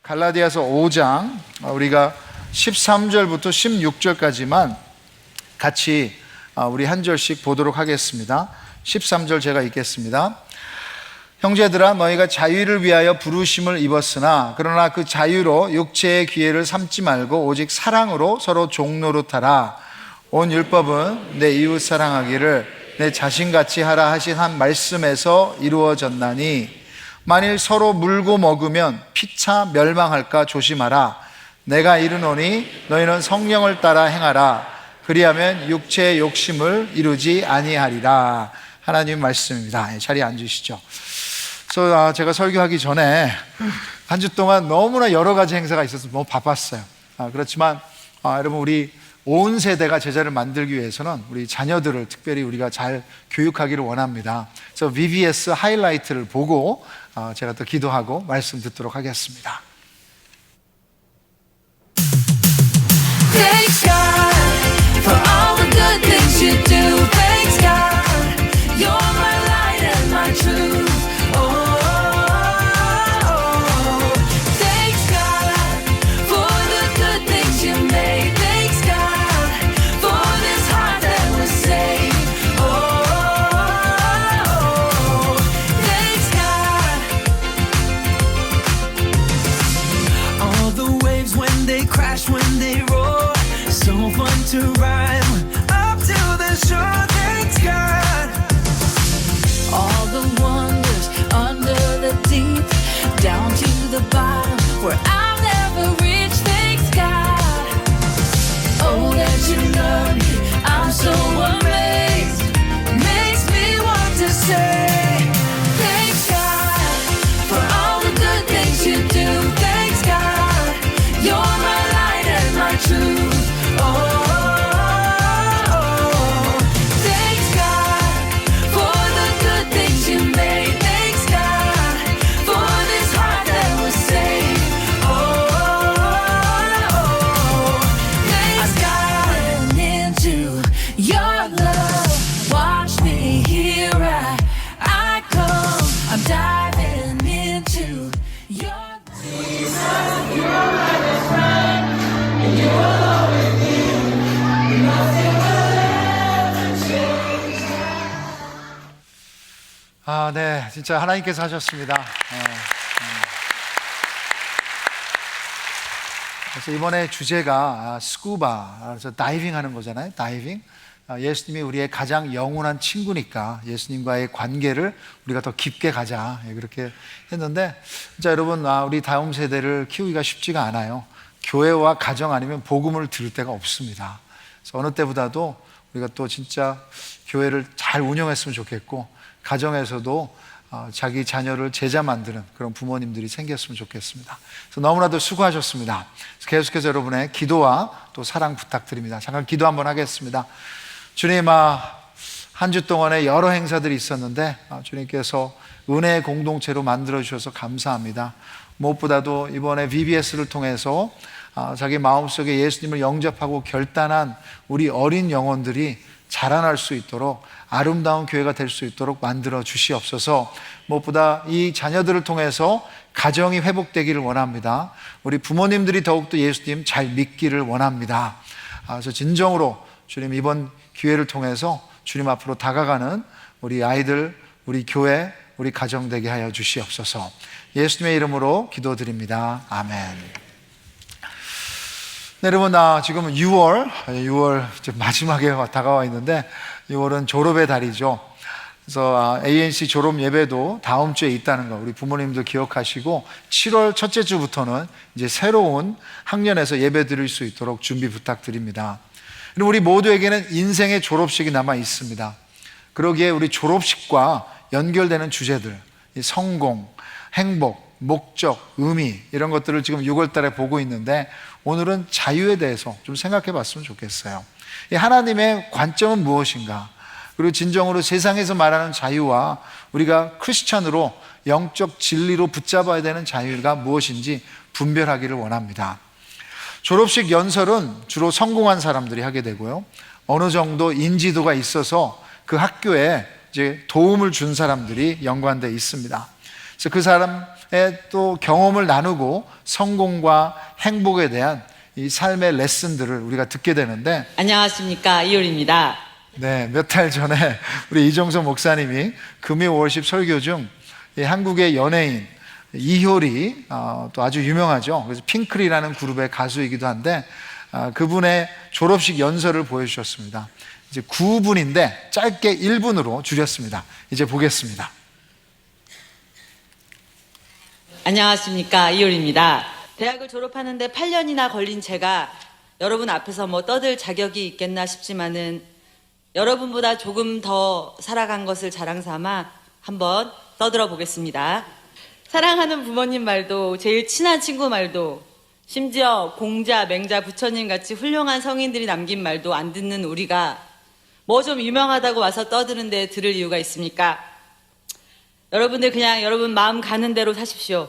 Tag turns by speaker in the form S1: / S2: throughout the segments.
S1: 갈라디아서 5장 우리가 13절부터 16절까지만 같이 우리 한 절씩 보도록 하겠습니다. 13절 제가 읽겠습니다. 형제들아, 너희가 자유를 위하여 부르심을 입었으나 그러나 그 자유로 육체의 기회를 삼지 말고 오직 사랑으로 서로 종노릇하라. 온 율법은 내 이웃 사랑하기를 내 자신같이 하라 하신 한 말씀에서 이루어졌나니 만일 서로 물고 먹으면 피차 멸망할까 조심하라. 내가 이르노니 너희는 성령을 따라 행하라. 그리하면 육체의 욕심을 이루지 아니하리라. 하나님 말씀입니다. 자리에 앉으시죠. 제가 설교하기 전에 한 주 동안 너무나 여러 가지 행사가 있어서 너무 바빴어요. 그렇지만 여러분, 우리 온 세대가 제자를 만들기 위해서는 우리 자녀들을 특별히 우리가 잘 교육하기를 원합니다. 그래서 VBS 하이라이트를 보고 제가 또 기도하고 말씀 듣도록 하겠습니다.
S2: Thanks God for all the good things you do. Thanks God, you're my light and my truth. Thanks God for the good things you made. Thanks God for this heart that was saved. Thanks God. All the waves when they crash, when they roar, so fun to ride up to the shore. Thanks God. All the wonders under the deep, down to the bottom where I'll never reach. Thanks God. Oh, that you love me, I'm so amazed. Makes me want to say thanks God for all the good things you do. Thanks God, you're my light and my truth. Thanks God for the good things you made. Thanks God for this heart that was saved. Thanks God. I'm into your love. Watch me, here I come. I'm diving into your
S1: 네, 진짜 하나님께서 하셨습니다. 그래서 이번에 주제가 스쿠바, 그래서 다이빙 하는 거잖아요. 다이빙. 예수님이 우리의 가장 영원한 친구니까 예수님과의 관계를 우리가 더 깊게 가자, 그렇게 했는데, 진짜 여러분, 우리 다음 세대를 키우기가 쉽지가 않아요. 교회와 가정 아니면 복음을 들을 데가 없습니다. 그래서 어느 때보다도 우리가 또 진짜 교회를 잘 운영했으면 좋겠고, 가정에서도 자기 자녀를 제자 만드는 그런 부모님들이 생겼으면 좋겠습니다. 그래서 너무나도 수고하셨습니다. 계속해서 여러분의 기도와 또 사랑 부탁드립니다. 잠깐 기도 한번 하겠습니다. 주님, 한 주 동안에 여러 행사들이 있었는데 주님께서 은혜의 공동체로 만들어주셔서 감사합니다. 무엇보다도 이번에 VBS를 통해서 자기 마음속에 예수님을 영접하고 결단한 우리 어린 영혼들이 자라날 수 있도록, 아름다운 교회가 될 수 있도록 만들어 주시옵소서. 무엇보다 이 자녀들을 통해서 가정이 회복되기를 원합니다. 우리 부모님들이 더욱더 예수님 잘 믿기를 원합니다. 그래서 진정으로 주님, 이번 기회를 통해서 주님 앞으로 다가가는 우리 아이들, 우리 교회, 우리 가정 되게 하여 주시옵소서. 예수님의 이름으로 기도드립니다. 아멘. 네, 여러분, 지금 6월 이제 마지막에 다가와 있는데 6월은 졸업의 달이죠. 그래서 ANC 졸업 예배도 다음 주에 있다는 거 우리 부모님도 기억하시고 7월 첫째 주부터는 이제 새로운 학년에서 예배 드릴 수 있도록 준비 부탁드립니다. 그리고 우리 모두에게는 인생의 졸업식이 남아 있습니다. 그러기에 우리 졸업식과 연결되는 주제들, 성공, 행복, 목적, 의미, 이런 것들을 지금 6월 달에 보고 있는데 오늘은 자유에 대해서 좀 생각해 봤으면 좋겠어요. 하나님의 관점은 무엇인가? 그리고 진정으로 세상에서 말하는 자유와 우리가 크리스찬으로 영적 진리로 붙잡아야 되는 자유가 무엇인지 분별하기를 원합니다. 졸업식 연설은 주로 성공한 사람들이 하게 되고요, 어느 정도 인지도가 있어서 그 학교에 이제 도움을 준 사람들이 연관되어 있습니다. 그래서 그 사람의 또 경험을 나누고 성공과 행복에 대한 이 삶의 레슨들을 우리가 듣게 되는데,
S3: 안녕하십니까, 이효리입니다.
S1: 네, 몇 달 전에 우리 이정서 목사님이 금요 월십 설교 중 이 한국의 연예인 이효리, 또 아주 유명하죠. 그래서 핑클이라는 그룹의 가수이기도 한데, 그분의 졸업식 연설을 보여주셨습니다. 이제 9분인데 짧게 1분으로 줄였습니다. 이제 보겠습니다.
S3: 안녕하십니까, 이효리입니다. 대학을 졸업하는데 8년이나 걸린 제가 여러분 앞에서 뭐 떠들 자격이 있겠나 싶지만은 여러분보다 조금 더 살아간 것을 자랑 삼아 한번 떠들어 보겠습니다. 사랑하는 부모님 말도, 제일 친한 친구 말도, 심지어 공자, 맹자, 부처님 같이 훌륭한 성인들이 남긴 말도 안 듣는 우리가 뭐 좀 유명하다고 와서 떠드는데 들을 이유가 있습니까? 여러분들 그냥 여러분 마음 가는 대로 사십시오.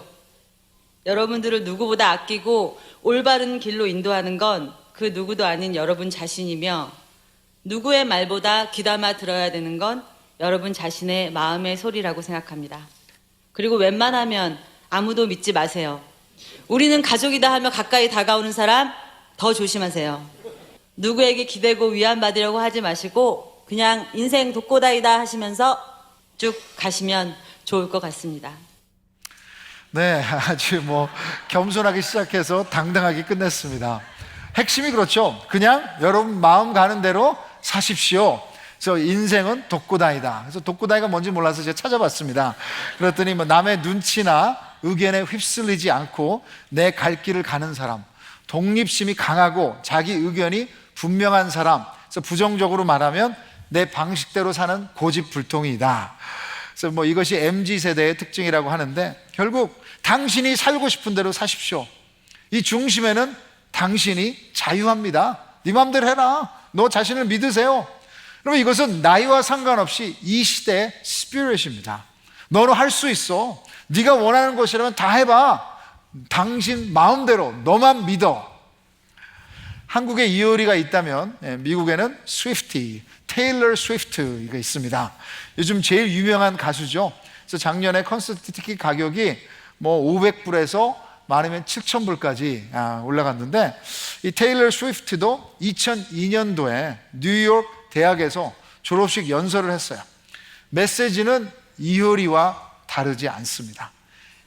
S3: 여러분들을 누구보다 아끼고 올바른 길로 인도하는 건 그 누구도 아닌 여러분 자신이며, 누구의 말보다 귀담아 들어야 되는 건 여러분 자신의 마음의 소리라고 생각합니다. 그리고 웬만하면 아무도 믿지 마세요. 우리는 가족이다 하며 가까이 다가오는 사람 더 조심하세요. 누구에게 기대고 위안받으려고 하지 마시고 그냥 인생 독고다이다 하시면서 쭉 가시면 좋을 것 같습니다.
S1: 네, 아주 겸손하게 시작해서 당당하게 끝냈습니다. 핵심이 그렇죠. 그냥 여러분 마음 가는 대로 사십시오. 그래서 인생은 독고다이다. 그래서 독고다이가 뭔지 몰라서 제가 찾아봤습니다. 그랬더니 남의 눈치나 의견에 휩쓸리지 않고 내 갈 길을 가는 사람, 독립심이 강하고 자기 의견이 분명한 사람, 그래서 부정적으로 말하면 내 방식대로 사는 고집불통이다. 그래서 이것이 MZ세대의 특징이라고 하는데, 결국 당신이 살고 싶은 대로 사십시오. 이 중심에는 당신이 자유합니다. 네 마음대로 해라. 너 자신을 믿으세요. 그러면 이것은 나이와 상관없이 이 시대의 스피릿입니다. 너는 할 수 있어. 네가 원하는 것이라면 다 해봐. 당신 마음대로 너만 믿어. 한국에 이효리가 있다면 미국에는 스위프티, 테일러 스위프트가 있습니다. 요즘 제일 유명한 가수죠. 그래서 작년에 콘서트 티켓 가격이 500불에서 많으면 7,000불까지 올라갔는데, 이 테일러 스위프트도 2002년도에 뉴욕 대학에서 졸업식 연설을 했어요. 메시지는 이효리와 다르지 않습니다.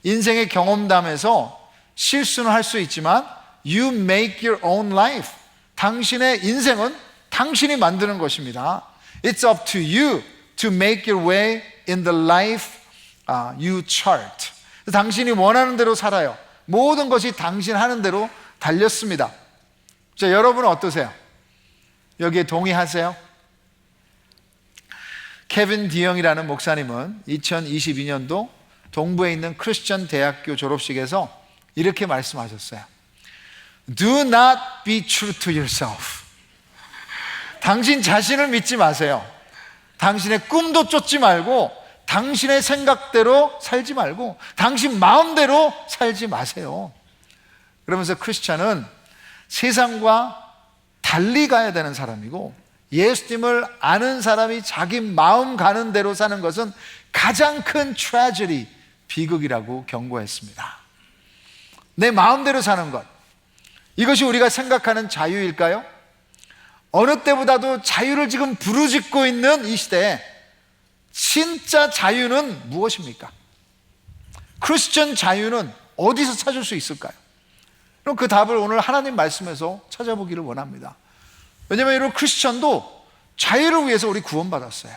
S1: 인생의 경험담에서 실수는 할 수 있지만 You make your own life. 당신의 인생은 당신이 만드는 것입니다. It's up to you to make your way in the life you chart. 당신이 원하는 대로 살아요. 모든 것이 당신 하는 대로 달렸습니다. 자, 여러분은 어떠세요? 여기에 동의하세요? 케빈 디영이라는 목사님은 2022년도 동부에 있는 크리스천 대학교 졸업식에서 이렇게 말씀하셨어요. Do not be true to yourself. 당신 자신을 믿지 마세요. 당신의 꿈도 쫓지 말고, 당신의 생각대로 살지 말고, 당신 마음대로 살지 마세요. 그러면서 크리스천은 세상과 달리 가야 되는 사람이고, 예수님을 아는 사람이 자기 마음 가는 대로 사는 것은 가장 큰 트래저디, 비극이라고 경고했습니다. 내 마음대로 사는 것, 이것이 우리가 생각하는 자유일까요? 어느 때보다도 자유를 지금 부르짖고 있는 이 시대에 진짜 자유는 무엇입니까? 크리스천 자유는 어디서 찾을 수 있을까요? 그럼 그 답을 오늘 하나님 말씀에서 찾아보기를 원합니다. 왜냐하면 여러분, 크리스천도 자유를 위해서 우리 구원받았어요.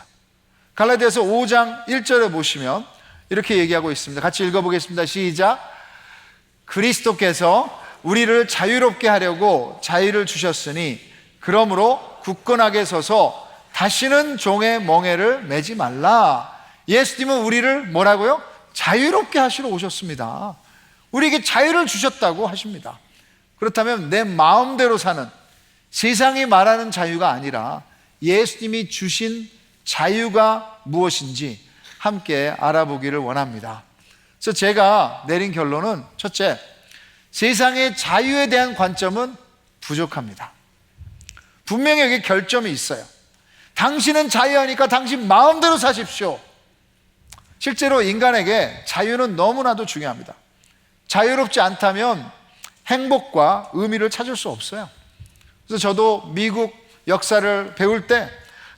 S1: 갈라디아서 5장 1절에 보시면 이렇게 얘기하고 있습니다. 같이 읽어보겠습니다. 시작. 그리스도께서 우리를 자유롭게 하려고 자유를 주셨으니 그러므로 굳건하게 서서 다시는 종의 멍에를 매지 말라. 예수님은 우리를 뭐라고요? 자유롭게 하시러 오셨습니다. 우리에게 자유를 주셨다고 하십니다. 그렇다면 내 마음대로 사는, 세상이 말하는 자유가 아니라 예수님이 주신 자유가 무엇인지 함께 알아보기를 원합니다. 그래서 제가 내린 결론은, 첫째, 세상의 자유에 대한 관점은 부족합니다. 분명히 여기 결점이 있어요. 당신은 자유하니까 당신 마음대로 사십시오. 실제로 인간에게 자유는 너무나도 중요합니다. 자유롭지 않다면 행복과 의미를 찾을 수 없어요. 그래서 저도 미국 역사를 배울 때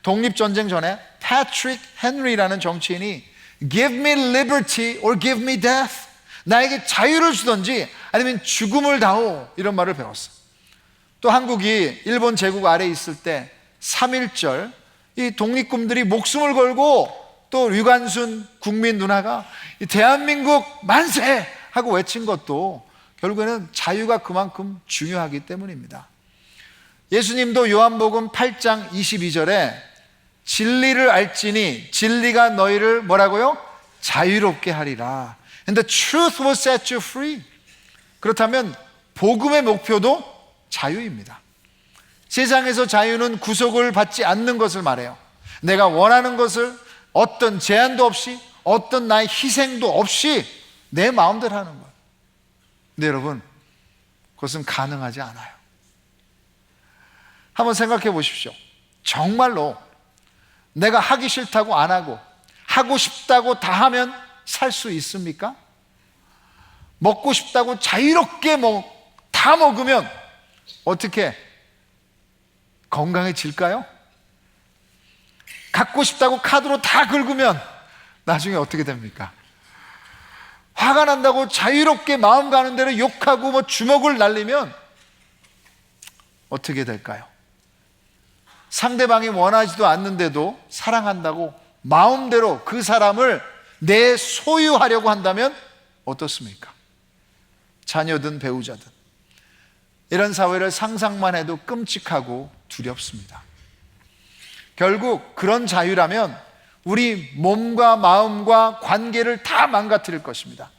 S1: 독립전쟁 전에 패트릭 헨리라는 정치인이 Give me liberty or give me death. 나에게 자유를 주든지 아니면 죽음을 다오, 이런 말을 배웠어요. 또 한국이 일본 제국 아래에 있을 때 3.1절 이 독립군들이 목숨을 걸고 또 류관순 국민 누나가 이 대한민국 만세 하고 외친 것도 결국에는 자유가 그만큼 중요하기 때문입니다. 예수님도 요한복음 8장 22절에 진리를 알지니 진리가 너희를 뭐라고요? 자유롭게 하리라. And the truth will set you free. 그렇다면 복음의 목표도 자유입니다. 세상에서 자유는 구속을 받지 않는 것을 말해요. 내가 원하는 것을 어떤 제한도 없이 어떤 나의 희생도 없이 내 마음대로 하는 거예요. 근데 여러분, 그것은 가능하지 않아요. 한번 생각해 보십시오. 정말로 내가 하기 싫다고 안 하고 하고 싶다고 다 하면 살 수 있습니까? 먹고 싶다고 자유롭게 다 먹으면 어떻게 건강해질까요? 갖고 싶다고 카드로 다 긁으면 나중에 어떻게 됩니까? 화가 난다고 자유롭게 마음 가는 대로 욕하고 주먹을 날리면 어떻게 될까요? 상대방이 원하지도 않는데도 사랑한다고 마음대로 그 사람을 내 소유하려고 한다면 어떻습니까? 자녀든 배우자든 이런 사회를 상상만 해도 끔찍하고 두렵습니다. 결국 그런 자유라면 우리 몸과 마음과 관계를 다 망가뜨릴 것입니다.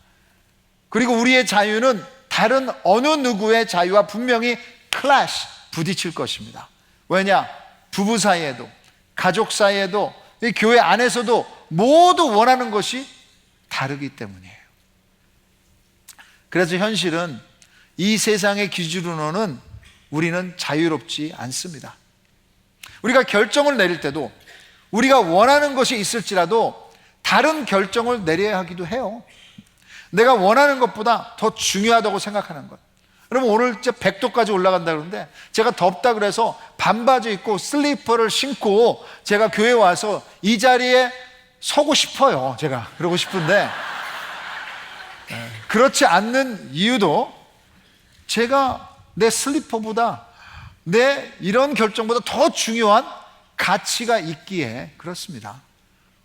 S1: 그리고 우리의 자유는 다른 어느 누구의 자유와 분명히 클래시, 부딪힐 것입니다. 왜냐? 부부 사이에도 가족 사이에도 이 교회 안에서도 모두 원하는 것이 다르기 때문이에요. 그래서 현실은 이 세상의 기준으로는 우리는 자유롭지 않습니다. 우리가 결정을 내릴 때도 우리가 원하는 것이 있을지라도 다른 결정을 내려야 하기도 해요. 내가 원하는 것보다 더 중요하다고 생각하는 것. 여러분, 오늘 진짜 100도까지 올라간다 그러는데 제가 덥다 그래서 반바지 입고 슬리퍼를 신고 제가 교회 와서 이 자리에 서고 싶어요. 제가 그러고 싶은데 그렇지 않는 이유도 제가 내 슬리퍼보다 내 이런 결정보다 더 중요한 가치가 있기에 그렇습니다.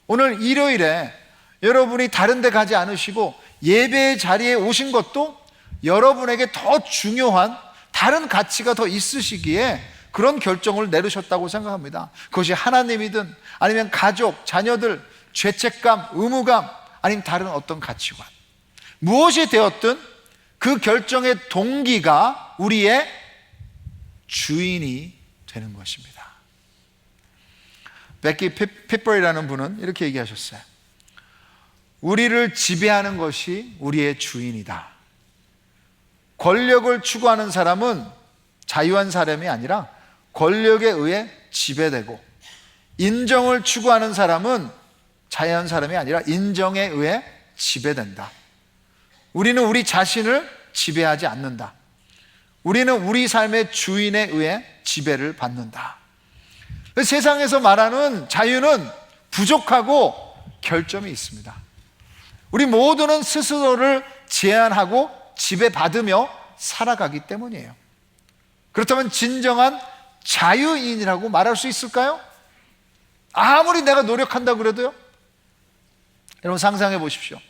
S1: 오늘 일요일에 여러분이 다른 데 가지 않으시고 예배의 자리에 오신 것도 여러분에게 더 중요한 다른 가치가 더 있으시기에 그런 결정을 내리셨다고 생각합니다. 그것이 하나님이든 아니면 가족, 자녀들, 죄책감, 의무감, 아니면 다른 어떤 가치관, 무엇이 되었든 그 결정의 동기가 우리의 주인이 되는 것입니다. 베키 피퍼이라는 분은 이렇게 얘기하셨어요. 우리를 지배하는 것이 우리의 주인이다. 권력을 추구하는 사람은 자유한 사람이 아니라 권력에 의해 지배되고, 인정을 추구하는 사람은 자유한 사람이 아니라 인정에 의해 지배된다. 우리는 우리 자신을 지배하지 않는다. 우리는 우리 삶의 주인에 의해 지배를 받는다. 세상에서 말하는 자유는 부족하고 결점이 있습니다. 우리 모두는 스스로를 제한하고 지배받으며 살아가기 때문이에요. 그렇다면 진정한 자유인이라고 말할 수 있을까요? 아무리 내가 노력한다고 그래도요? 여러분 상상해 보십시오.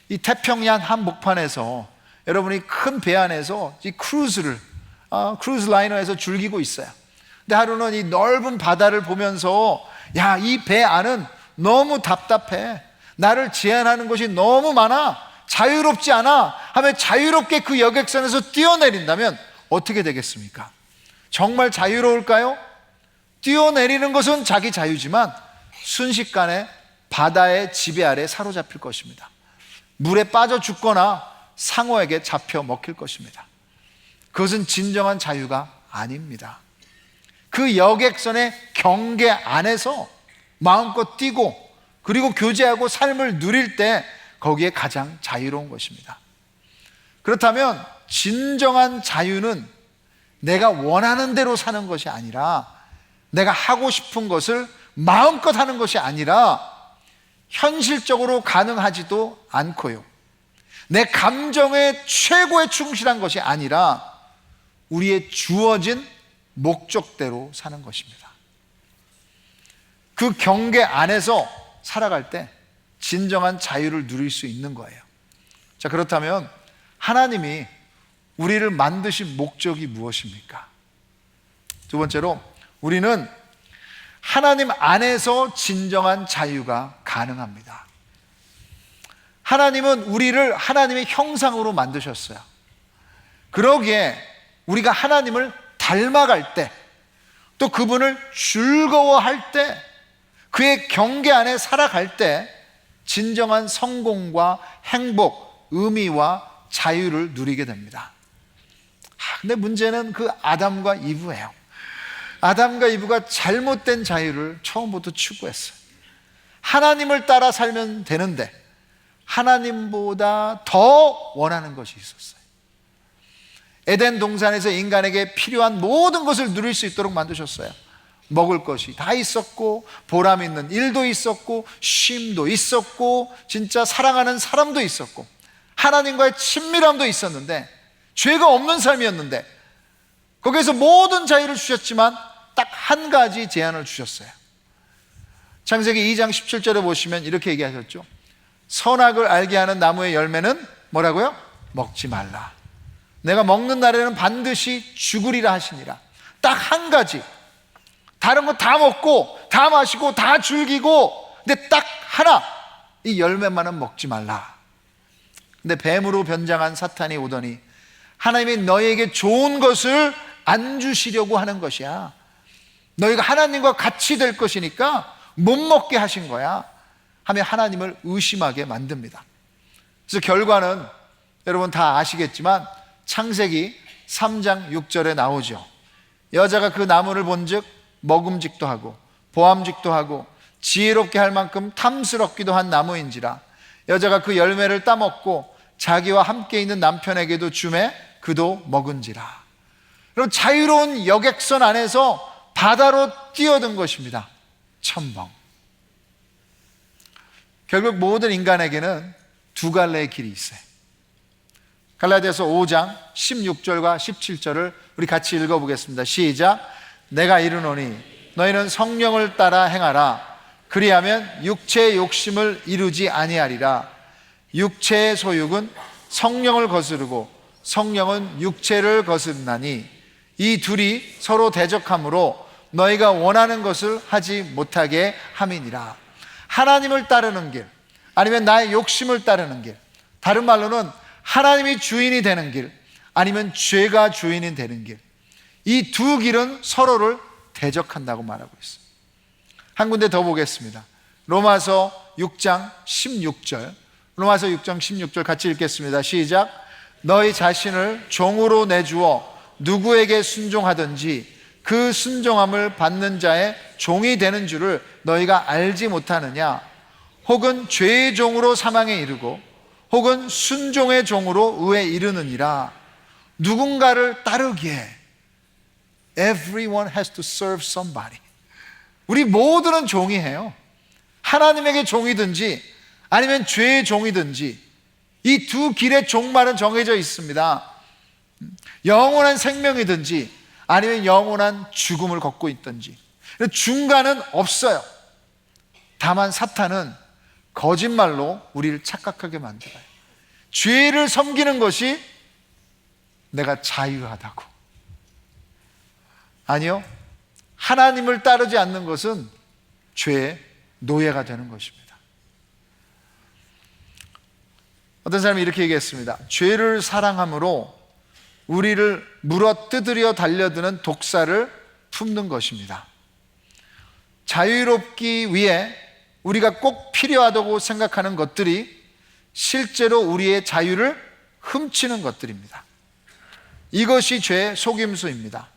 S1: 이 태평양 한복판에서 여러분이 큰 배 안에서 이 크루즈 라이너에서 즐기고 있어요. 근데 하루는 이 넓은 바다를 보면서 야, 이 배 안은 너무 답답해. 나를 제한하는 것이 너무 많아. 자유롭지 않아. 하면 자유롭게 그 여객선에서 뛰어내린다면 어떻게 되겠습니까? 정말 자유로울까요? 뛰어내리는 것은 자기 자유지만 순식간에 바다의 지배 아래 사로잡힐 것입니다. 물에 빠져 죽거나 상어에게 잡혀 먹힐 것입니다. 그것은 진정한 자유가 아닙니다. 그 여객선의 경계 안에서 마음껏 뛰고 그리고 교제하고 삶을 누릴 때 거기에 가장 자유로운 것입니다. 그렇다면 진정한 자유는 내가 원하는 대로 사는 것이 아니라, 내가 하고 싶은 것을 마음껏 하는 것이 아니라, 현실적으로 가능하지도 않고요, 내 감정에 최고에 충실한 것이 아니라 우리의 주어진 목적대로 사는 것입니다. 그 경계 안에서 살아갈 때 진정한 자유를 누릴 수 있는 거예요. 자, 그렇다면 하나님이 우리를 만드신 목적이 무엇입니까? 두 번째로, 우리는 하나님 안에서 진정한 자유가 가능합니다. 하나님은 우리를 하나님의 형상으로 만드셨어요. 그러기에 우리가 하나님을 닮아갈 때, 또 그분을 즐거워할 때, 그의 경계 안에 살아갈 때 진정한 성공과 행복, 의미와 자유를 누리게 됩니다. 근데 문제는 그 아담과 이브예요. 아담과 이브가 잘못된 자유를 처음부터 추구했어요. 하나님을 따라 살면 되는데 하나님보다 더 원하는 것이 있었어요. 에덴 동산에서 인간에게 필요한 모든 것을 누릴 수 있도록 만드셨어요. 먹을 것이 다 있었고, 보람 있는 일도 있었고, 쉼도 있었고, 진짜 사랑하는 사람도 있었고, 하나님과의 친밀함도 있었는데, 죄가 없는 삶이었는데, 거기에서 모든 자유를 주셨지만 딱 한 가지 제한을 주셨어요. 창세기 2장 17절에 보시면 이렇게 얘기하셨죠. 선악을 알게 하는 나무의 열매는 뭐라고요? 먹지 말라. 내가 먹는 날에는 반드시 죽으리라 하시니라. 딱 한 가지. 다른 거 다 먹고 다 마시고 다 즐기고, 근데 딱 하나, 이 열매만은 먹지 말라. 근데 뱀으로 변장한 사탄이 오더니 하나님이 너희에게 좋은 것을 안 주시려고 하는 것이야. 너희가 하나님과 같이 될 것이니까 못 먹게 하신 거야 하며 하나님을 의심하게 만듭니다. 그래서 결과는 여러분 다 아시겠지만 창세기 3장 6절에 나오죠. 여자가 그 나무를 본즉 먹음직도 하고 보암직도 하고 지혜롭게 할 만큼 탐스럽기도 한 나무인지라 여자가 그 열매를 따먹고 자기와 함께 있는 남편에게도 주매 그도 먹은지라. 그럼 자유로운 여객선 안에서 바다로 뛰어든 것입니다. 첨벙. 결국 모든 인간에게는 두 갈래의 길이 있어요. 갈라디아서 5장 16절과 17절을 우리 같이 읽어보겠습니다. 시작. 내가 이르노니 너희는 성령을 따라 행하라. 그리하면 육체의 욕심을 이루지 아니하리라. 육체의 소욕은 성령을 거스르고 성령은 육체를 거스르나니 이 둘이 서로 대적하므로 너희가 원하는 것을 하지 못하게 함이니라. 하나님을 따르는 길, 아니면 나의 욕심을 따르는 길, 다른 말로는 하나님이 주인이 되는 길, 아니면 죄가 주인이 되는 길, 이 두 길은 서로를 대적한다고 말하고 있어요. 한 군데 더 보겠습니다. 로마서 6장 16절, 로마서 6장 16절 같이 읽겠습니다. 시작. 너희 자신을 종으로 내주어 누구에게 순종하든지 그 순종함을 받는 자의 종이 되는 줄을 너희가 알지 못하느냐? 혹은 죄의 종으로 사망에 이르고 혹은 순종의 종으로 의에 이르느니라. 누군가를 따르기에 Everyone has to serve somebody. 우리 모두는 종이에요. 하나님에게 종이든지 아니면 죄의 종이든지 이 두 길의 종말은 정해져 있습니다. 영원한 생명이든지 아니면 영원한 죽음을 걷고 있든지 중간은 없어요. 다만 사탄은 거짓말로 우리를 착각하게 만들어요. 죄를 섬기는 것이 내가 자유하다고. 아니요, 하나님을 따르지 않는 것은 죄의 노예가 되는 것입니다. 어떤 사람이 이렇게 얘기했습니다. 죄를 사랑함으로 우리를 물어 뜯으려 달려드는 독사를 품는 것입니다. 자유롭기 위해 우리가 꼭 필요하다고 생각하는 것들이 실제로 우리의 자유를 훔치는 것들입니다. 이것이 죄의 속임수입니다.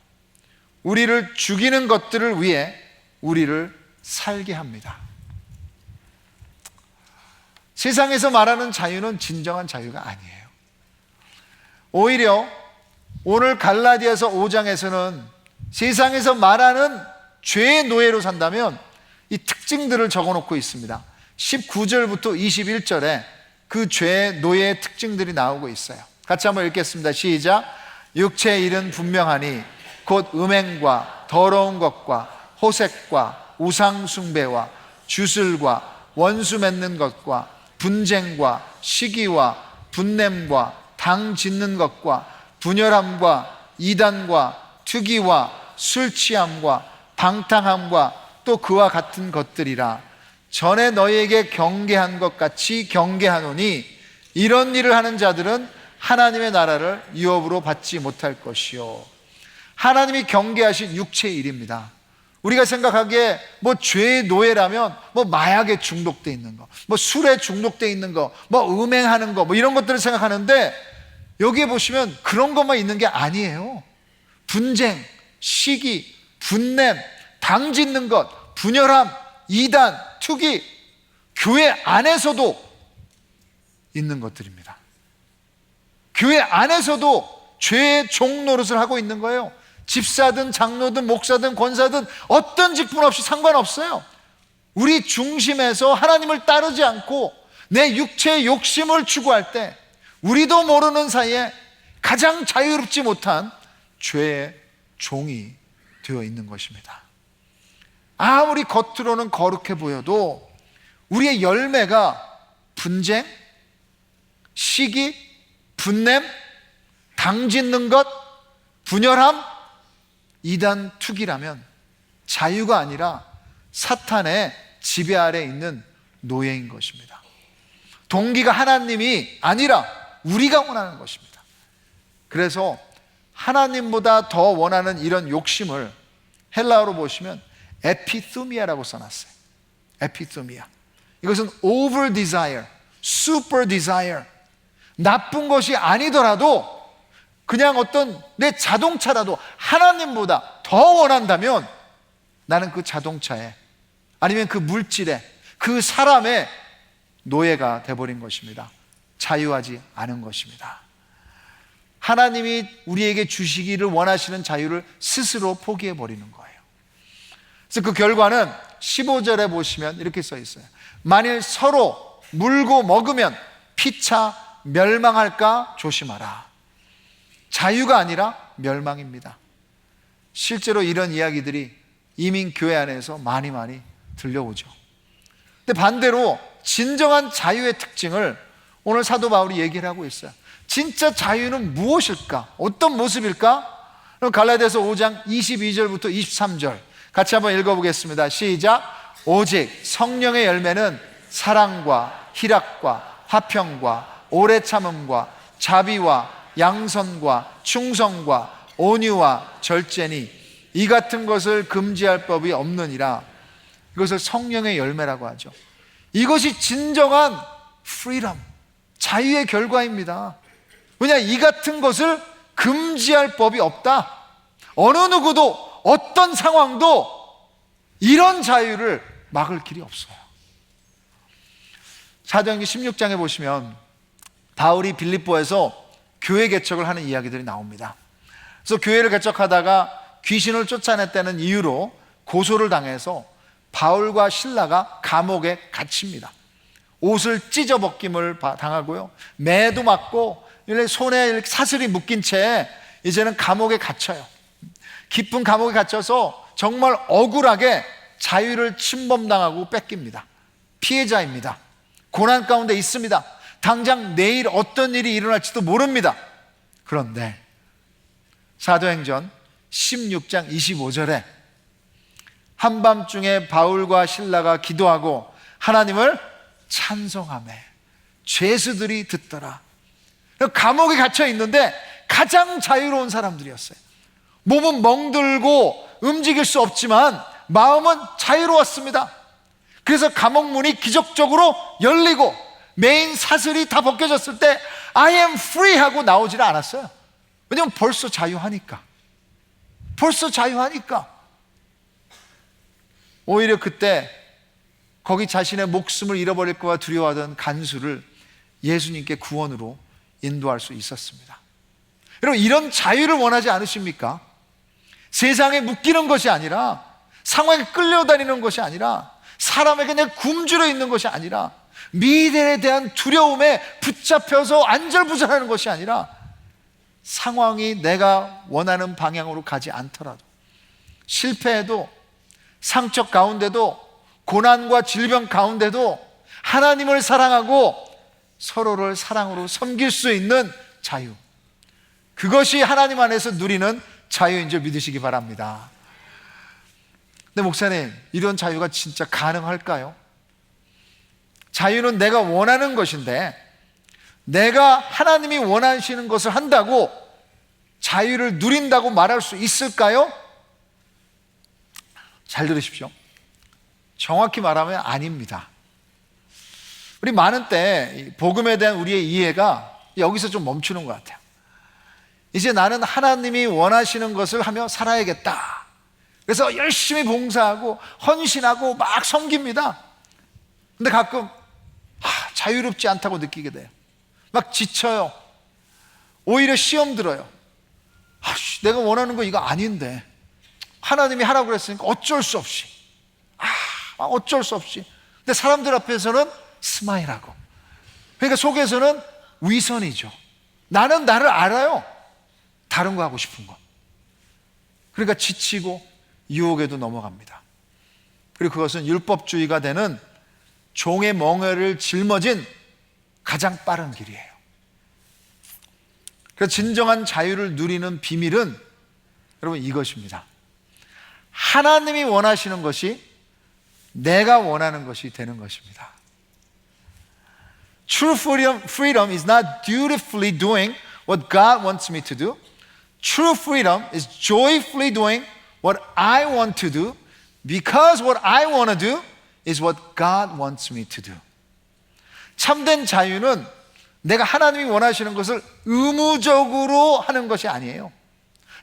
S1: 우리를 죽이는 것들을 위해 우리를 살게 합니다. 세상에서 말하는 자유는 진정한 자유가 아니에요. 오히려 오늘 갈라디아서 5장에서는 세상에서 말하는 죄의 노예로 산다면 이 특징들을 적어놓고 있습니다. 19절부터 21절에 그 죄의 노예의 특징들이 나오고 있어요. 같이 한번 읽겠습니다. 시작. 육체의 일은 분명하니 곧 음행과 더러운 것과 호색과 우상 숭배와 주술과 원수 맺는 것과 분쟁과 시기와 분냄과 당 짓는 것과 분열함과 이단과 투기와 술 취함과 방탕함과 또 그와 같은 것들이라. 전에 너희에게 경계한 것 같이 경계하노니 이런 일을 하는 자들은 하나님의 나라를 유업으로 받지 못할 것이요. 하나님이 경계하신 육체의 일입니다. 우리가 생각하기에 뭐 죄의 노예라면 뭐 마약에 중독돼 있는 거, 뭐 술에 중독돼 있는 거, 뭐 음행하는 거, 뭐 이런 것들을 생각하는데 여기에 보시면 그런 것만 있는 게 아니에요. 분쟁, 시기, 분냄, 당 짓는 것, 분열함, 이단, 투기, 교회 안에서도 있는 것들입니다. 교회 안에서도 죄의 종 노릇을 하고 있는 거예요. 집사든 장로든 목사든 권사든 어떤 직분 없이 상관없어요. 우리 중심에서 하나님을 따르지 않고 내 육체의 욕심을 추구할 때 우리도 모르는 사이에 가장 자유롭지 못한 죄의 종이 되어 있는 것입니다. 아무리 겉으로는 거룩해 보여도 우리의 열매가 분쟁, 시기, 분냄, 당 짓는 것, 분열함, 이단, 투기라면 자유가 아니라 사탄의 지배 아래 있는 노예인 것입니다. 동기가 하나님이 아니라 우리가 원하는 것입니다. 그래서 하나님보다 더 원하는 이런 욕심을 헬라어로 보시면 에피투미아라고 써놨어요. 에피투미아. 이것은 over desire, super desire. 나쁜 것이 아니더라도 그냥 어떤 내 자동차라도 하나님보다 더 원한다면 나는 그 자동차에 아니면 그 물질에 그 사람의 노예가 돼버린 것입니다. 자유하지 않은 것입니다. 하나님이 우리에게 주시기를 원하시는 자유를 스스로 포기해버리는 거예요. 그래서 그 결과는 15절에 보시면 이렇게 써 있어요. 만일 서로 물고 먹으면 피차 멸망할까 조심하라. 자유가 아니라 멸망입니다. 실제로 이런 이야기들이 이민 교회 안에서 많이 들려오죠. 근데 반대로 진정한 자유의 특징을 오늘 사도 바울이 얘기를 하고 있어요. 진짜 자유는 무엇일까? 어떤 모습일까? 그럼 갈라디아서 5장 22절부터 23절 같이 한번 읽어보겠습니다. 시작. 오직 성령의 열매는 사랑과 희락과 화평과 오래 참음과 자비와 양선과 충성과 온유와 절제니 이 같은 것을 금지할 법이 없느니라. 이것을 성령의 열매라고 하죠. 이것이 진정한 freedom, 자유의 결과입니다. 왜냐, 이 같은 것을 금지할 법이 없다. 어느 누구도 어떤 상황도 이런 자유를 막을 길이 없어요. 사도행전 16장에 보시면 바울이 빌립보에서 교회 개척을 하는 이야기들이 나옵니다. 그래서 교회를 개척하다가 귀신을 쫓아냈다는 이유로 고소를 당해서 바울과 실라가 감옥에 갇힙니다. 옷을 찢어벗김을 당하고요, 매도 맞고 손에 사슬이 묶인 채 이제는 감옥에 갇혀요. 깊은 감옥에 갇혀서 정말 억울하게 자유를 침범당하고 뺏깁니다. 피해자입니다. 고난 가운데 있습니다. 당장 내일 어떤 일이 일어날지도 모릅니다. 그런데 사도행전 16장 25절에 한밤중에 바울과 실라가 기도하고 하나님을 찬송하며 죄수들이 듣더라. 감옥에 갇혀 있는데 가장 자유로운 사람들이었어요. 몸은 멍들고 움직일 수 없지만 마음은 자유로웠습니다. 그래서 감옥 문이 기적적으로 열리고 메인 사슬이 다 벗겨졌을 때 I am free 하고 나오질 않았어요. 왜냐하면 벌써 자유하니까. 오히려 그때 거기 자신의 목숨을 잃어버릴까 봐 두려워하던 간수를 예수님께 구원으로 인도할 수 있었습니다. 여러분, 이런 자유를 원하지 않으십니까? 세상에 묶이는 것이 아니라, 상황에 끌려다니는 것이 아니라, 사람에게 그냥 굶주려 있는 것이 아니라, 미래에 대한 두려움에 붙잡혀서 안절부절하는 것이 아니라, 상황이 내가 원하는 방향으로 가지 않더라도, 실패해도, 상처 가운데도, 고난과 질병 가운데도 하나님을 사랑하고 서로를 사랑으로 섬길 수 있는 자유, 그것이 하나님 안에서 누리는 자유인 줄 믿으시기 바랍니다. 근데 목사님, 이런 자유가 진짜 가능할까요? 자유는 내가 원하는 것인데, 내가 하나님이 원하시는 것을 한다고 자유를 누린다고 말할 수 있을까요? 잘 들으십시오. 정확히 말하면 아닙니다. 우리 많은 때 복음에 대한 우리의 이해가 여기서 좀 멈추는 것 같아요. 이제 나는 하나님이 원하시는 것을 하며 살아야겠다. 그래서 열심히 봉사하고 헌신하고 막 섬깁니다. 근데 가끔 자유롭지 않다고 느끼게 돼요. 막 지쳐요. 오히려 시험 들어요. 내가 원하는 거 이거 아닌데 하나님이 하라고 그랬으니까 어쩔 수 없이 근데 사람들 앞에서는 스마일하고, 그러니까 속에서는 위선이죠. 나는 나를 알아요. 다른 거 하고 싶은 거. 그러니까 지치고 유혹에도 넘어갑니다. 그리고 그것은 율법주의가 되는 종의 멍에를 짊어진 가장 빠른 길이에요. 그래서 진정한 자유를 누리는 비밀은 여러분 이것입니다. 하나님이 원하시는 것이 내가 원하는 것이 되는 것입니다. True freedom is not dutifully doing what God wants me to do. True freedom is joyfully doing what I want to do, because what I want to do is what God wants me to do. 참된 자유는 내가 하나님이 원하시는 것을 의무적으로 하는 것이 아니에요.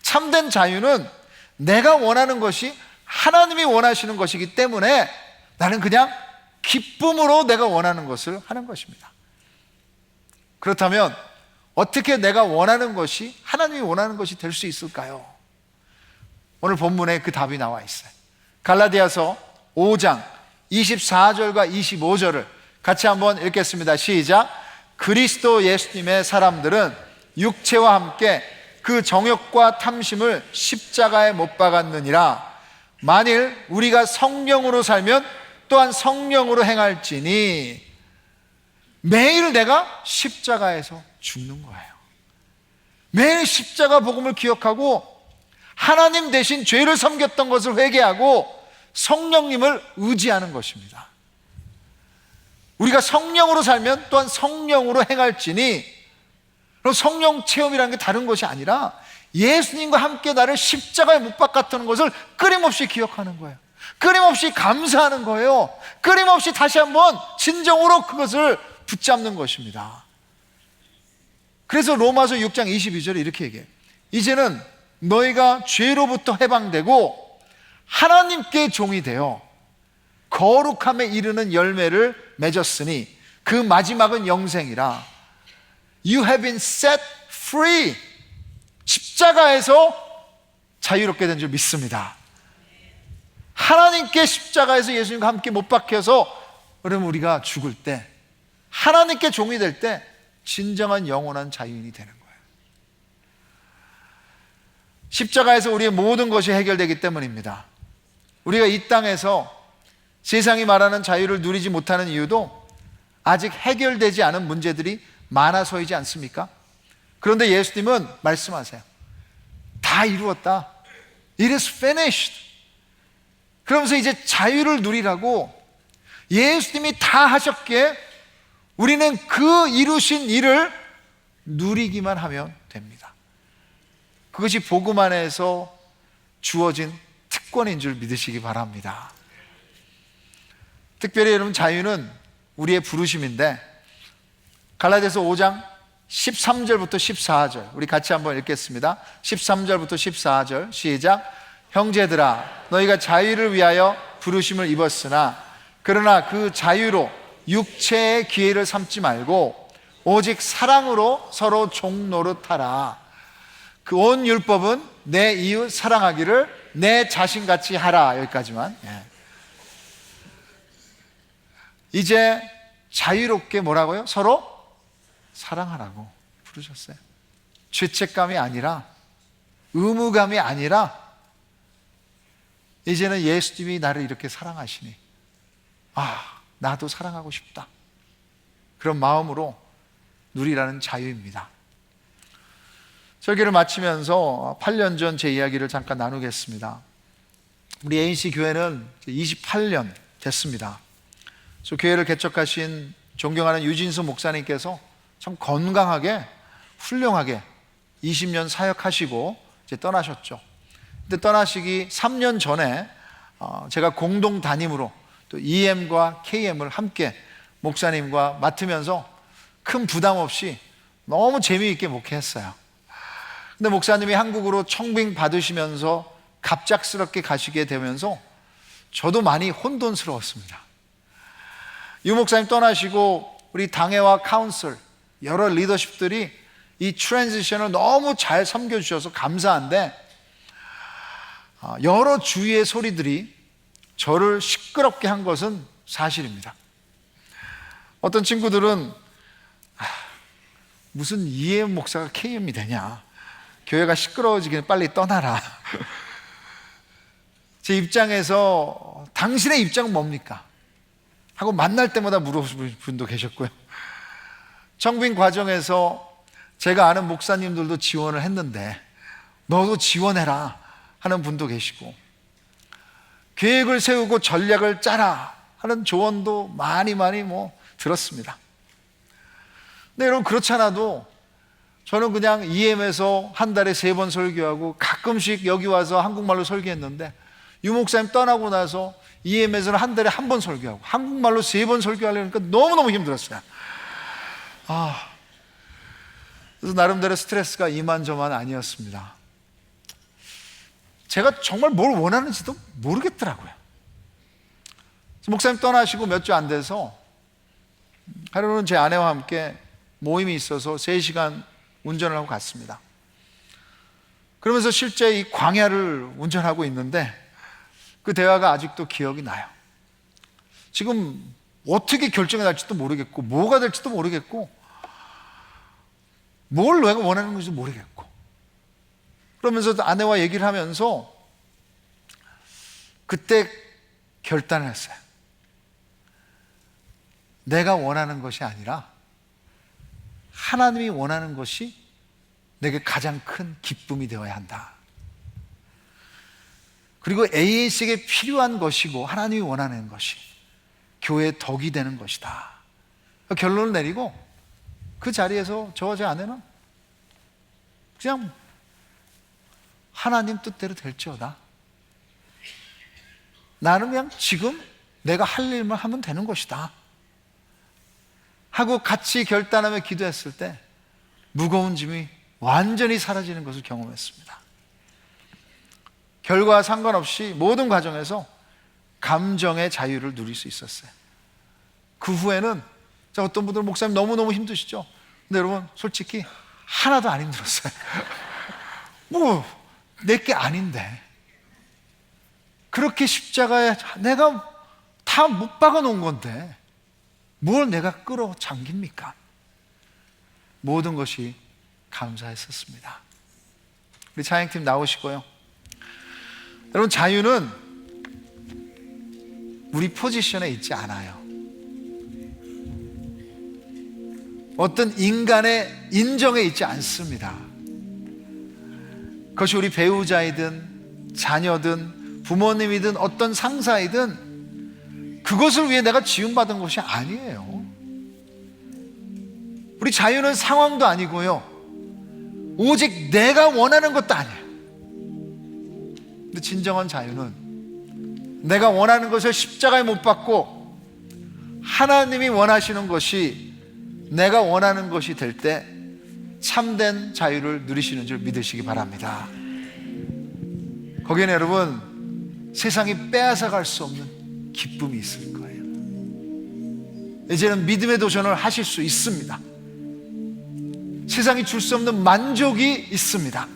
S1: 참된 자유는 내가 원하는 것이 하나님이 원하시는 것이기 때문에 나는 그냥 기쁨으로 내가 원하는 것을 하는 것입니다. 그렇다면 어떻게 내가 원하는 것이 하나님이 원하는 것이 될 수 있을까요? 오늘 본문에 그 답이 나와 있어요. 갈라디아서 5장 24절과 25절을 같이 한번 읽겠습니다. 시작. 그리스도 예수님의 사람들은 육체와 함께 그 정욕과 탐심을 십자가에 못 박았느니라. 만일 우리가 성령으로 살면 또한 성령으로 행할지니. 매일 내가 십자가에서 죽는 거예요. 매일 십자가 복음을 기억하고 하나님 대신 죄를 섬겼던 것을 회개하고 성령님을 의지하는 것입니다. 우리가 성령으로 살면 또한 성령으로 행할지니. 그럼 성령 체험이라는 게 다른 것이 아니라 예수님과 함께 나를 십자가에 못 박았다는 것을 끊임없이 기억하는 거예요. 끊임없이 감사하는 거예요. 끊임없이 다시 한번 진정으로 그것을 붙잡는 것입니다. 그래서 로마서 6장 22절에 이렇게 얘기해요. 이제는 너희가 죄로부터 해방되고 하나님께 종이 되어 거룩함에 이르는 열매를 맺었으니 그 마지막은 영생이라. You have been set free. 십자가에서 자유롭게 된 줄 믿습니다. 하나님께 십자가에서 예수님과 함께 못 박혀서 그러면 우리가 죽을 때, 하나님께 종이 될 때 진정한 영원한 자유인이 되는 거예요. 십자가에서 우리의 모든 것이 해결되기 때문입니다. 우리가 이 땅에서 세상이 말하는 자유를 누리지 못하는 이유도 아직 해결되지 않은 문제들이 많아서이지 않습니까? 그런데 예수님은 말씀하세요. 다 이루었다. It is finished. 그러면서 이제 자유를 누리라고 예수님이 다 하셨기에 우리는 그 이루신 일을 누리기만 하면 됩니다. 그것이 복음 안에서 주어진 특권인 줄 믿으시기 바랍니다. 특별히 여러분, 자유는 우리의 부르심인데 갈라디아서 5장 13절부터 14절 우리 같이 한번 읽겠습니다. 13절부터 14절 시작. 형제들아, 너희가 자유를 위하여 부르심을 입었으나 그러나 그 자유로 육체의 기회를 삼지 말고 오직 사랑으로 서로 종 노릇하라. 그 온 율법은 내 이웃 사랑하기를 내 자신같이 하라. 여기까지만. 이제 자유롭게 뭐라고요? 서로 사랑하라고 부르셨어요. 죄책감이 아니라, 의무감이 아니라, 이제는 예수님이 나를 이렇게 사랑하시니 나도 사랑하고 싶다, 그런 마음으로 누리라는 자유입니다. 설교를 마치면서 8년 전 제 이야기를 잠깐 나누겠습니다. 우리 ANC 교회는 28년 됐습니다. 그래서 교회를 개척하신 존경하는 유진수 목사님께서 참 건강하게 훌륭하게 20년 사역하시고 이제 떠나셨죠. 근데 떠나시기 3년 전에 제가 공동 담임으로 또 EM과 KM을 함께 목사님과 맡으면서 큰 부담 없이 너무 재미있게 목회했어요. 근데 목사님이 한국으로 청빙 받으시면서 갑작스럽게 가시게 되면서 저도 많이 혼돈스러웠습니다. 유 목사님 떠나시고 우리 당회와 카운슬 여러 리더십들이 이 트랜지션을 너무 잘 섬겨주셔서 감사한데, 여러 주위의 소리들이 저를 시끄럽게 한 것은 사실입니다. 어떤 친구들은 무슨 EM 목사가 KM이 되냐, 교회가 시끄러워지기는 빨리 떠나라. 제 입장에서 당신의 입장은 뭡니까? 하고 만날 때마다 물어보는 분도 계셨고요. 청빙 과정에서 제가 아는 목사님들도 지원을 했는데 너도 지원해라 하는 분도 계시고, 계획을 세우고 전략을 짜라 하는 조언도 많이 들었습니다. 근데 여러분, 그렇지 않아도 저는 그냥 EM에서 한 달에 3번 설교하고 가끔씩 여기 와서 한국말로 설교했는데, 유 목사님 떠나고 나서 EM에서는 한 달에 1번 설교하고 한국말로 3번 설교하려니까 너무너무 힘들었어요. 그래서 나름대로 스트레스가 이만저만 아니었습니다. 제가 정말 뭘 원하는지도 모르겠더라고요. 목사님 떠나시고 몇 주 안 돼서 하루는 제 아내와 함께 모임이 있어서 3시간 운전을 하고 갔습니다. 그러면서 실제 이 광야를 운전하고 있는데 그 대화가 아직도 기억이 나요. 지금 어떻게 결정이 날지도 모르겠고, 뭐가 될지도 모르겠고, 뭘 내가 원하는 건지도 모르겠고, 그러면서 아내와 얘기를 하면서 그때 결단을 했어요. 내가 원하는 것이 아니라 하나님이 원하는 것이 내게 가장 큰 기쁨이 되어야 한다. 그리고 ANC에게 필요한 것이고 하나님이 원하는 것이 교회의 덕이 되는 것이다. 결론을 내리고 그 자리에서 저와 제 아내는 그냥 하나님 뜻대로 될지어다, 나는 그냥 지금 내가 할 일만 하면 되는 것이다 하고 같이 결단하며 기도했을 때 무거운 짐이 완전히 사라지는 것을 경험했습니다. 결과와 상관없이 모든 과정에서 감정의 자유를 누릴 수 있었어요. 그 후에는 어떤 분들은 목사님 너무너무 힘드시죠? 근데 여러분, 솔직히 하나도 안 힘들었어요. 내게 아닌데 그렇게 십자가에 내가 다 못 박아 놓은 건데 뭘 내가 끌어당깁니까? 모든 것이 감사했었습니다. 우리 찬양팀 나오시고요. 여러분, 자유는 우리 포지션에 있지 않아요. 어떤 인간의 인정에 있지 않습니다. 그것이 우리 배우자이든 자녀든 부모님이든 어떤 상사이든 그것을 위해 내가 지음받은 것이 아니에요. 우리 자유는 상황도 아니고요, 오직 내가 원하는 것도 아니에요. 근데 진정한 자유는 내가 원하는 것을 십자가에 못 박고 하나님이 원하시는 것이 내가 원하는 것이 될 때 참된 자유를 누리시는 줄 믿으시기 바랍니다. 거기에는 여러분, 세상이 빼앗아갈 수 없는 기쁨이 있을 거예요. 이제는 믿음의 도전을 하실 수 있습니다. 세상이 줄 수 없는 만족이 있습니다.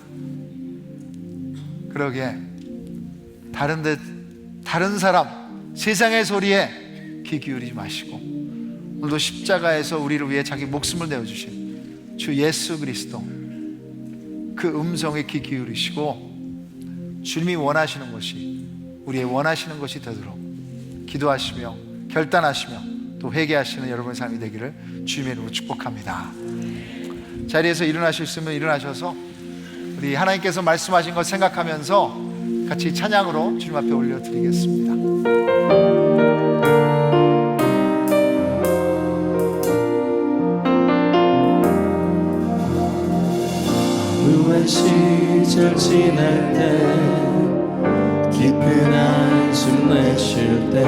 S1: 그러기에 다른 사람, 세상의 소리에 귀 기울이지 마시고 오늘도 십자가에서 우리를 위해 자기 목숨을 내어주신 주 예수 그리스도 그 음성에 귀 기울이시고 주님이 원하시는 것이 우리의 원하시는 것이 되도록 기도하시며 결단하시며 또 회개하시는 여러분의 삶이 되기를 주님의 이름으로 축복합니다. 자리에서 일어나실 수 있으면 일어나셔서 우리 하나님께서 말씀하신 것 생각하면서 같이 찬양으로 주님 앞에 올려드리겠습니다.
S4: 어두운 시절 지날 때 깊은 한숨 내쉴 때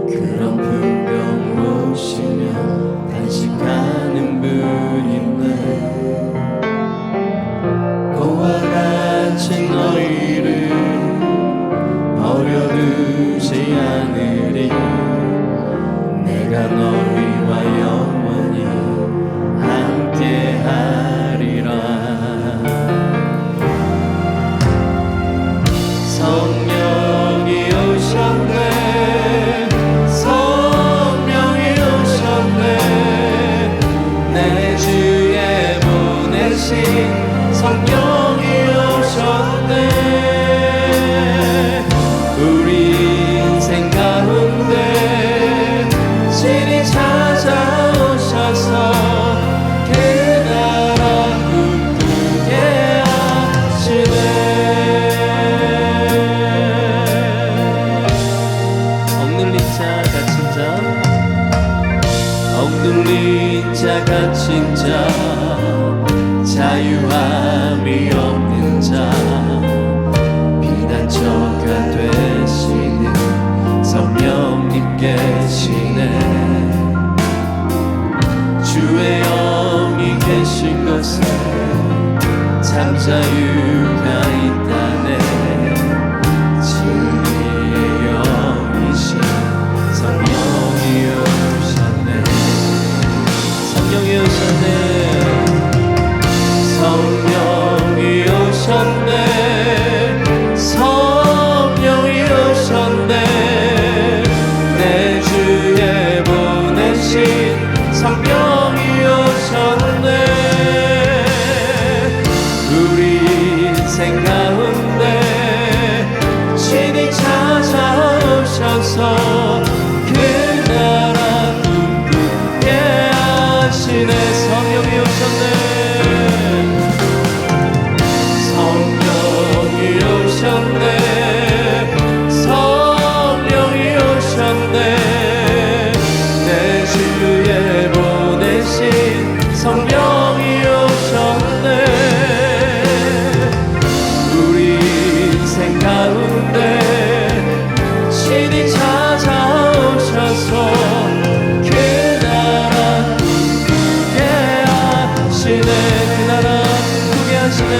S4: 그런 풍경 오시며 단식하는 분인데 고와 같이 너희를 버려두지 않으리 내가 너희와 영원히 함께하리라. 성령이 오셨네 성령이 오셨네 내 주에 보내신 성령이 오셨네 우리 인생 가운데 신이 찾아오셔서 그 나라 꿈꾸게 하시네. 억눌린 자 갇힌 자 억눌린 자 갇힌 자 자유함이 없는 자 피난처가 되시는 성령님 계시네 주의 영이 계신 곳에 참 자유가 있다네 진리의 영이신 성령이 오셨네 성령이 오셨네 성령이 오셨네 성령이 오셨네 내 주에 보내신 성령이 오셨네 우리 인생 가운데 신이 찾아오셔서 그 나라 꿈꾸게 하시네 성령이 오셨네 성령이 오셨네 내 주에 보내신 성령이 오셨네 우리 인생 가운데 신이 찾아오셔서 그 나라 꿈꾸게 하시네 그 나라 꿈꾸게 하시네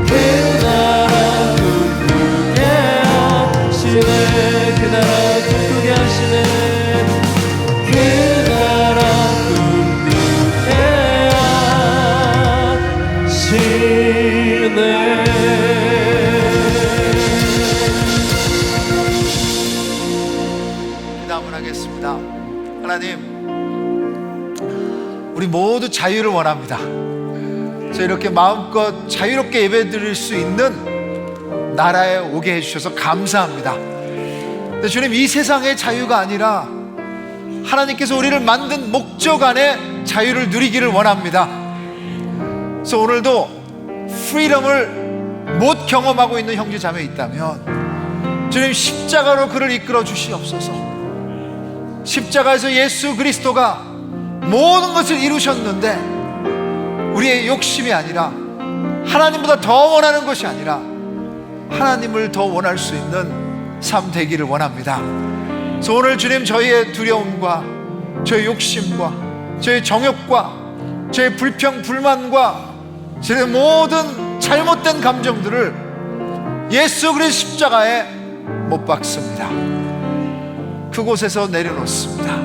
S4: 그 나라 꿈꾸게 하시네 그 나라 꿈꾸게 하시네
S1: 기도 한번 하겠습니다. 하나님 우리 모두 자유를 원합니다. 저 이렇게 마음껏 자유롭게 예배드릴 수 있는 나라에 오게 해주셔서 감사합니다. 근데 주님 이 세상의 자유가 아니라 하나님께서 우리를 만든 목적 안에 자유를 누리기를 원합니다. 그래서 오늘도 프리덤을 못 경험하고 있는 형제 자매 있다면 주님 십자가로 그를 이끌어 주시옵소서. 십자가에서 예수 그리스도가 모든 것을 이루셨는데 우리의 욕심이 아니라 하나님보다 더 원하는 것이 아니라 하나님을 더 원할 수 있는 삶 되기를 원합니다. 그래서 오늘 주님 저희의 두려움과 저희 욕심과 저희 정욕과 저희 불평 불만과 저희 모든 잘못된 감정들을 예수 그리스도 십자가에 못 박습니다. 그곳에서 내려놓습니다.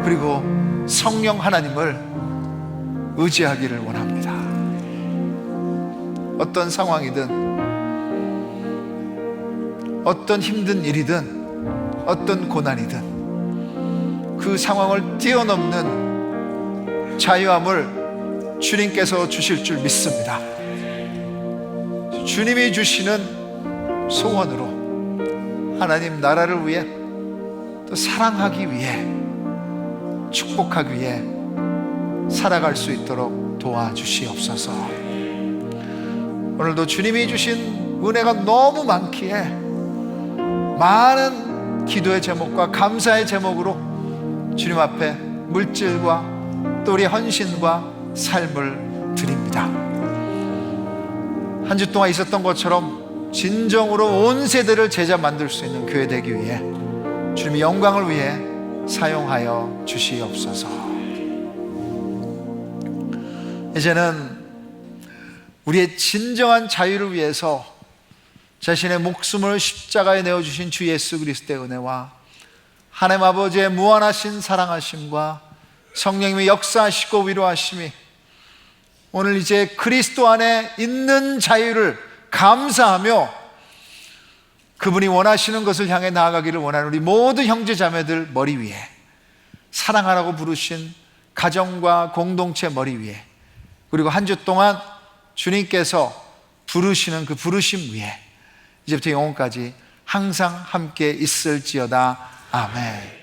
S1: 그리고 성령 하나님을 의지하기를 원합니다. 어떤 상황이든, 어떤 힘든 일이든, 어떤 고난이든 그 상황을 뛰어넘는 자유함을 주님께서 주실 줄 믿습니다. 주님이 주시는 소원으로 하나님 나라를 위해, 또 사랑하기 위해, 축복하기 위해 살아갈 수 있도록 도와주시옵소서. 오늘도 주님이 주신 은혜가 너무 많기에 많은 기도의 제목과 감사의 제목으로 주님 앞에 물질과 또 우리의 헌신과 삶을 드립니다. 한 주 동안 있었던 것처럼 진정으로 온 세대를 제자 만들 수 있는 교회 되기 위해 주님의 영광을 위해 사용하여 주시옵소서. 이제는 우리의 진정한 자유를 위해서 자신의 목숨을 십자가에 내어주신 주 예수 그리스도의 은혜와 하나님 아버지의 무한하신 사랑하심과 성령님의 역사하시고 위로하심이 오늘 이제 그리스도 안에 있는 자유를 감사하며 그분이 원하시는 것을 향해 나아가기를 원하는 우리 모든 형제 자매들 머리 위에, 사랑하라고 부르신 가정과 공동체 머리 위에, 그리고 한 주 동안 주님께서 부르시는 그 부르심 위에 이제부터 영원까지 항상 함께 있을지어다. 아멘.